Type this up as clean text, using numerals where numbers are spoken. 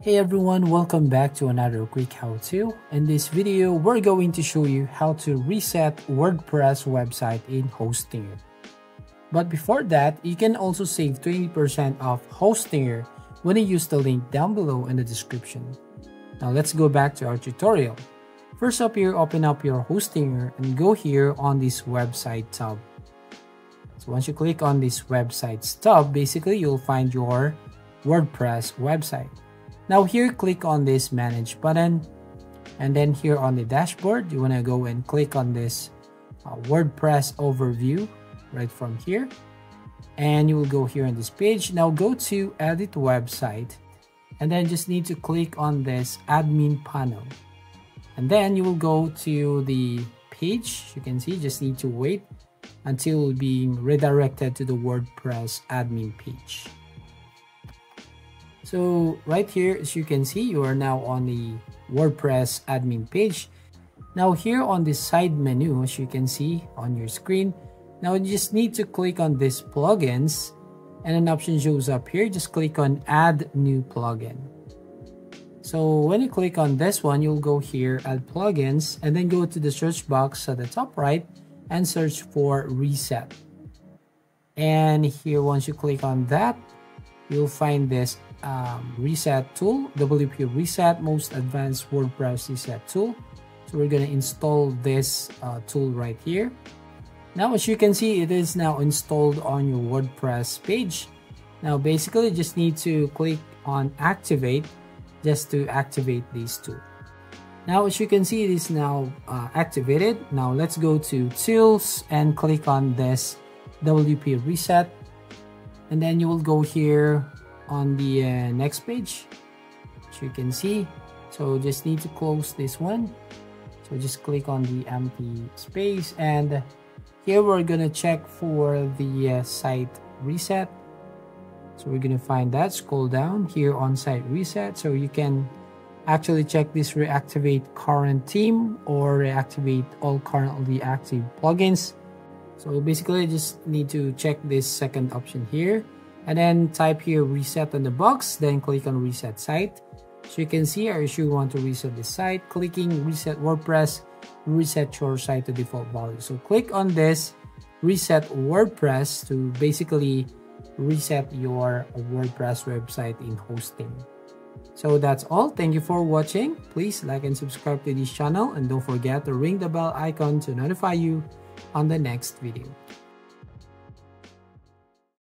Hey everyone, welcome back to another quick how-to. In this video, we're going to show you how to reset WordPress website in Hostinger. But before that, you can also save 20% off Hostinger when you use the link down below in the description. Now let's go back to our tutorial. First up here, open up your Hostinger and go here on this website tab. So once you click on this websites tab, basically you'll find your WordPress website. Now here, click on this manage button, and then here on the dashboard, you want to go and click on this WordPress overview right from here, and you will go here on this page. Now go to edit website, and then just need to click on this admin panel, and then you will go to the page. You can see, just need to wait until being redirected to the WordPress admin page. So right here, as you can see, you are now on the WordPress admin page. Now here on the side menu, as you can see on your screen, now you just need to click on this plugins, and an option shows up here. Just click on add new plugin. So when you click on this one, you'll go here, add plugins, and then go to the search box at the top right and search for reset. And here, once you click on that, you'll find this reset tool, WP Reset, most advanced WordPress reset tool. So we're going to install this tool right here. Now, as you can see, it is now installed on your WordPress page. Now basically, just need to click on activate just to activate these two. Now, as you can see, it is now activated. Now let's go to tools and click on this WP Reset, and then you will go here on the next page, as you can see. So just need to close this one. So just click on the empty space, and here we're gonna check for the site reset. So we're gonna find that, scroll down here on site reset. So you can actually check this reactivate current theme or reactivate all currently active plugins. So basically, I just need to check this second option here, and then type here reset on the box, then click on reset site. So you can see, if you want to reset the site, clicking reset WordPress, reset your site to default value. So click on this reset WordPress to basically reset your WordPress website in hosting. So that's all. Thank you for watching. Please like and subscribe to this channel, and don't forget to ring the bell icon to notify you on the next video.